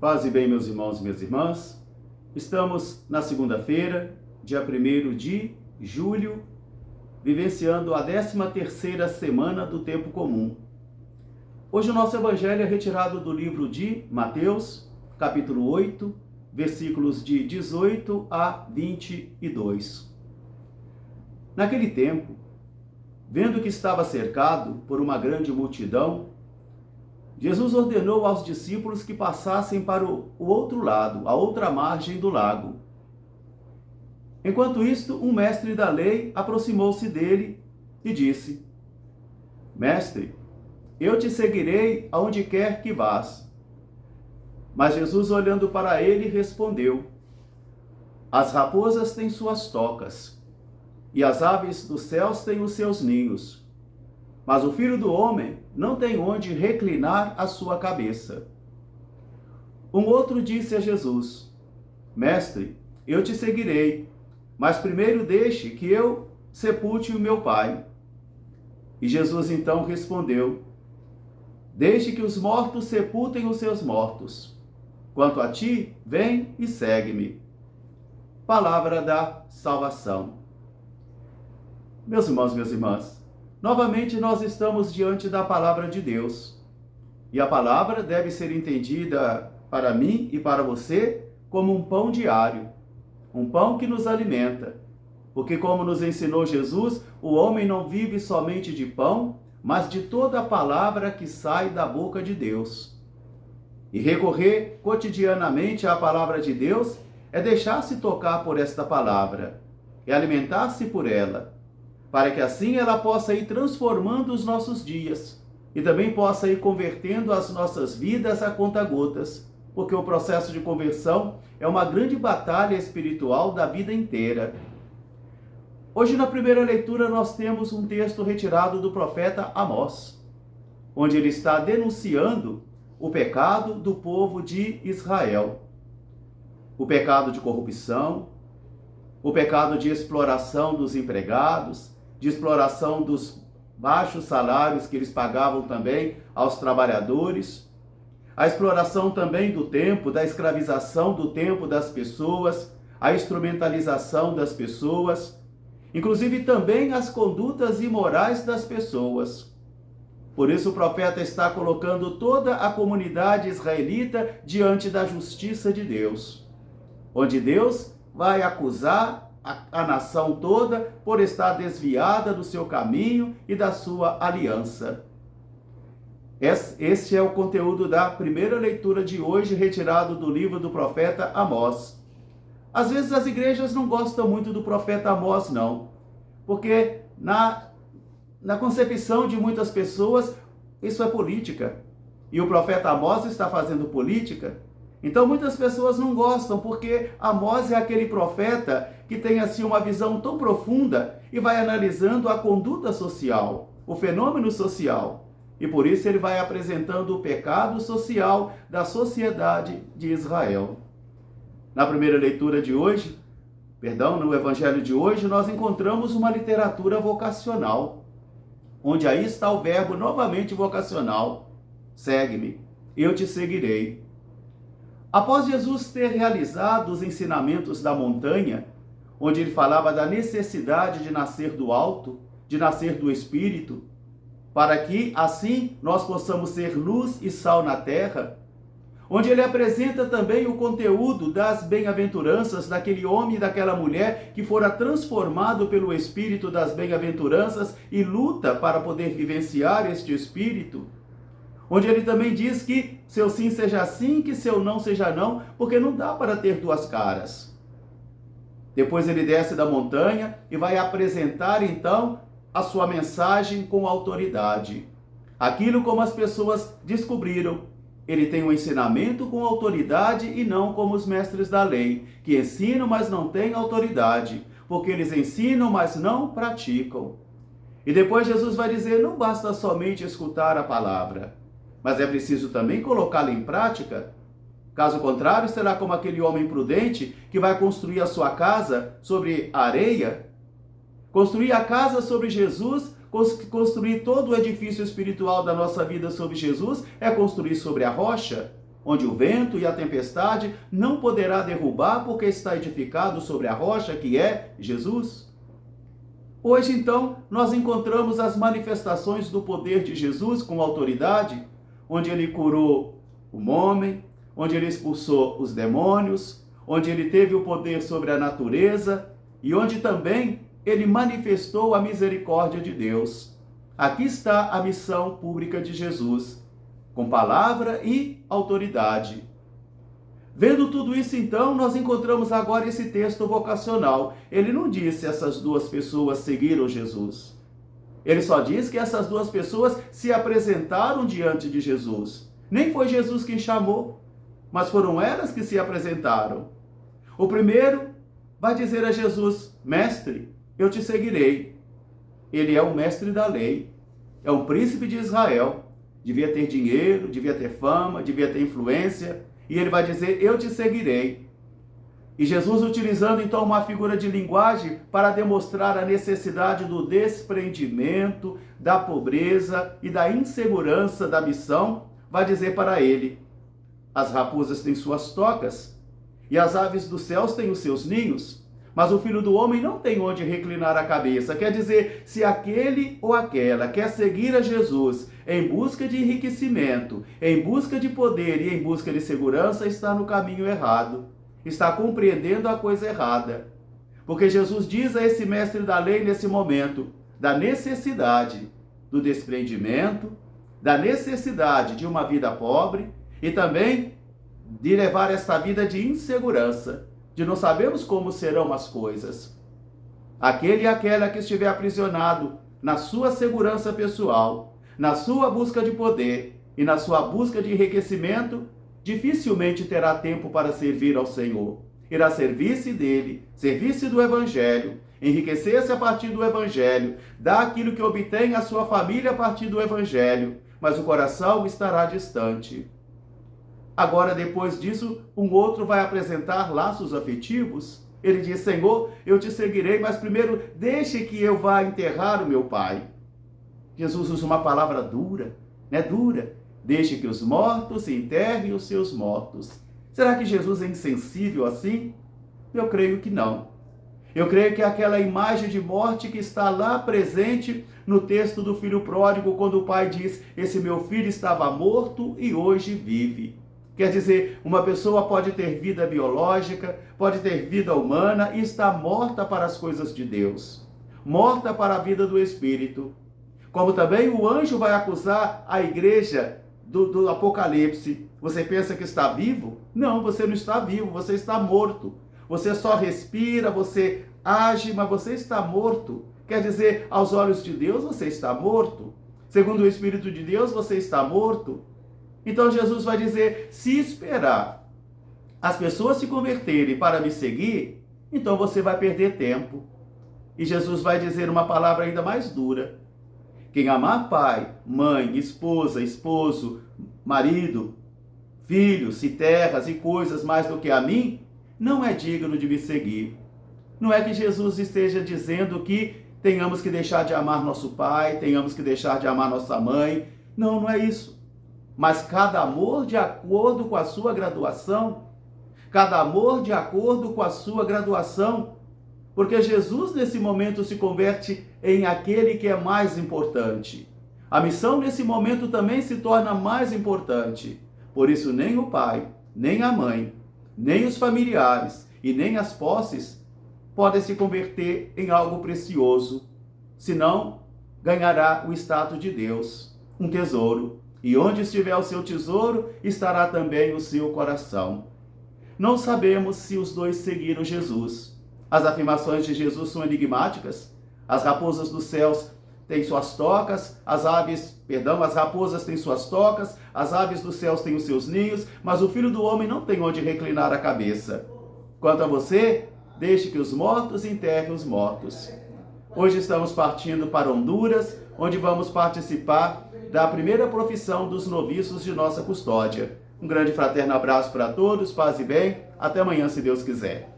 Paz e bem, meus irmãos e minhas irmãs. Estamos na segunda-feira, dia 1º de julho, vivenciando a 13ª semana do tempo comum. Hoje o nosso evangelho é retirado do livro de Mateus, capítulo 8, versículos de 18 a 22. Naquele tempo, vendo que estava cercado por uma grande multidão, Jesus ordenou aos discípulos que passassem para o outro lado, a outra margem do lago. Enquanto isto, um mestre da lei aproximou-se dele e disse: Mestre, eu te seguirei aonde quer que vás. Mas Jesus, olhando para ele, respondeu: As raposas têm suas tocas, e as aves dos céus têm os seus ninhos, mas o Filho do Homem não tem onde reclinar a sua cabeça. Um outro disse a Jesus: Mestre, eu te seguirei, mas primeiro deixe que eu sepulte o meu Pai. E Jesus então respondeu: Deixe que os mortos sepultem os seus mortos. Quanto a ti, vem e segue-me. Palavra da salvação. Meus irmãos, minhas irmãs, novamente nós estamos diante da palavra de Deus. E a palavra deve ser entendida para mim e para você como um pão diário, um pão que nos alimenta. Porque, como nos ensinou Jesus, o homem não vive somente de pão, mas de toda a palavra que sai da boca de Deus. E recorrer cotidianamente à palavra de Deus é deixar-se tocar por esta palavra, é alimentar-se por ela, para que assim ela possa ir transformando os nossos dias e também possa ir convertendo as nossas vidas a conta-gotas, porque o processo de conversão é uma grande batalha espiritual da vida inteira. Hoje, na primeira leitura, nós temos um texto retirado do profeta Amós, onde ele está denunciando o pecado do povo de Israel. O pecado de corrupção, o pecado de exploração dos empregados, de exploração dos baixos salários que eles pagavam também aos trabalhadores, a exploração também do tempo, da escravização do tempo das pessoas, a instrumentalização das pessoas, inclusive também as condutas imorais das pessoas. Por isso o profeta está colocando toda a comunidade israelita diante da justiça de Deus, onde Deus vai acusar a nação toda por estar desviada do seu caminho e da sua aliança. Este é o conteúdo da primeira leitura de hoje, retirado do livro do profeta Amós. Às vezes as igrejas não gostam muito do profeta Amós, não, porque na concepção de muitas pessoas isso é política, e o profeta Amós está fazendo política. Então muitas pessoas não gostam, porque Amós é aquele profeta que tem assim uma visão tão profunda e vai analisando a conduta social, o fenômeno social. E por isso ele vai apresentando o pecado social da sociedade de Israel. Na primeira leitura de hoje, no evangelho de hoje, nós encontramos uma literatura vocacional, onde aí está o verbo novamente vocacional: segue-me, eu te seguirei. Após Jesus ter realizado os ensinamentos da montanha, onde ele falava da necessidade de nascer do alto, de nascer do Espírito, para que assim nós possamos ser luz e sal na terra, onde ele apresenta também o conteúdo das bem-aventuranças daquele homem e daquela mulher que fora transformado pelo Espírito das bem-aventuranças e luta para poder vivenciar este Espírito, onde ele também diz que seu sim seja sim, que seu não seja não, porque não dá para ter duas caras. Depois ele desce da montanha e vai apresentar então a sua mensagem com autoridade. Aquilo como as pessoas descobriram. Ele tem um ensinamento com autoridade e não como os mestres da lei, que ensinam, mas não têm autoridade, porque eles ensinam, mas não praticam. E depois Jesus vai dizer: não basta somente escutar a palavra, mas é preciso também colocá-la em prática. Caso contrário, será como aquele homem prudente que vai construir a sua casa sobre a areia. Construir a casa sobre Jesus, construir todo o edifício espiritual da nossa vida sobre Jesus, é construir sobre a rocha. onde o vento e a tempestade não poderá derrubar, porque está edificado sobre a rocha que é Jesus. Hoje, então, nós encontramos as manifestações do poder de Jesus com autoridade, onde ele curou o homem, onde ele expulsou os demônios, onde ele teve o poder sobre a natureza e onde também ele manifestou a misericórdia de Deus. Aqui está a missão pública de Jesus, com palavra e autoridade. Vendo tudo isso, então, nós encontramos agora esse texto vocacional. Ele não disse essas duas pessoas seguiram Jesus. Ele só diz que essas duas pessoas se apresentaram diante de Jesus. Nem foi Jesus quem chamou, mas foram elas que se apresentaram. O primeiro vai dizer a Jesus: Mestre, eu te seguirei. Ele é o mestre da lei, é um príncipe de Israel. Devia ter dinheiro, devia ter fama, devia ter influência. E ele vai dizer: eu te seguirei. E Jesus, utilizando então uma figura de linguagem para demonstrar a necessidade do desprendimento, da pobreza e da insegurança da missão, vai dizer para ele: as raposas têm suas tocas e as aves dos céus têm os seus ninhos, mas o Filho do Homem não tem onde reclinar a cabeça. Quer dizer, se aquele ou aquela quer seguir a Jesus em busca de enriquecimento, em busca de poder e em busca de segurança, está no caminho errado. Está compreendendo a coisa errada. Porque Jesus diz a esse mestre da lei nesse momento da necessidade do desprendimento, da necessidade de uma vida pobre e também de levar esta vida de insegurança, de não sabermos como serão as coisas. Aquele e aquela que estiver aprisionado na sua segurança pessoal, na sua busca de poder e na sua busca de enriquecimento, dificilmente terá tempo para servir ao Senhor. Irá servir-se dele, servir-se do Evangelho, enriquecer-se a partir do Evangelho, dar aquilo que obtém à sua família a partir do Evangelho, mas o coração estará distante. Agora, depois disso, um outro vai apresentar laços afetivos. Ele diz: Senhor, eu te seguirei, mas primeiro deixe que eu vá enterrar o meu pai. Jesus usa uma palavra dura, dura. Deixe que os mortos enterrem os seus mortos. Será que Jesus é insensível assim? Eu creio que não. Eu creio que é aquela imagem de morte que está lá presente no texto do filho pródigo, quando o pai diz: esse meu filho estava morto e hoje vive. Quer dizer, uma pessoa pode ter vida biológica, pode ter vida humana e está morta para as coisas de Deus, morta para a vida do Espírito. Como também o anjo vai acusar a igreja do Apocalipse. Você pensa que está vivo? Não, você não está vivo, você está morto. Você só respira, você age, mas você está morto. Quer dizer, aos olhos de Deus você está morto. Segundo o Espírito de Deus você está morto. Então Jesus vai dizer: se esperar as pessoas se converterem para me seguir, então você vai perder tempo. E Jesus vai dizer uma palavra ainda mais dura: quem amar pai, mãe, esposa, esposo, marido, filhos e terras e coisas mais do que a mim, não é digno de me seguir. Não é que Jesus esteja dizendo que tenhamos que deixar de amar nosso pai, tenhamos que deixar de amar nossa mãe. Não, não é isso. Mas cada amor de acordo com a sua graduação. Cada amor de acordo com a sua graduação. Porque Jesus, nesse momento, se converte em aquele que é mais importante. A missão, nesse momento, também se torna mais importante. Por isso, nem o pai, nem a mãe, nem os familiares e nem as posses podem se converter em algo precioso. Senão, ganhará o status de Deus, um tesouro. E onde estiver o seu tesouro, estará também o seu coração. Não sabemos se os dois seguiram Jesus. As afirmações de Jesus são enigmáticas. As raposas dos céus têm suas tocas, as raposas têm suas tocas, as aves dos céus têm os seus ninhos, mas o Filho do Homem não tem onde reclinar a cabeça. Quanto a você, deixe que os mortos enterrem os mortos. Hoje estamos partindo para Honduras, onde vamos participar da primeira profissão dos noviços de nossa custódia. Um grande fraterno abraço para todos, paz e bem. Até amanhã, se Deus quiser.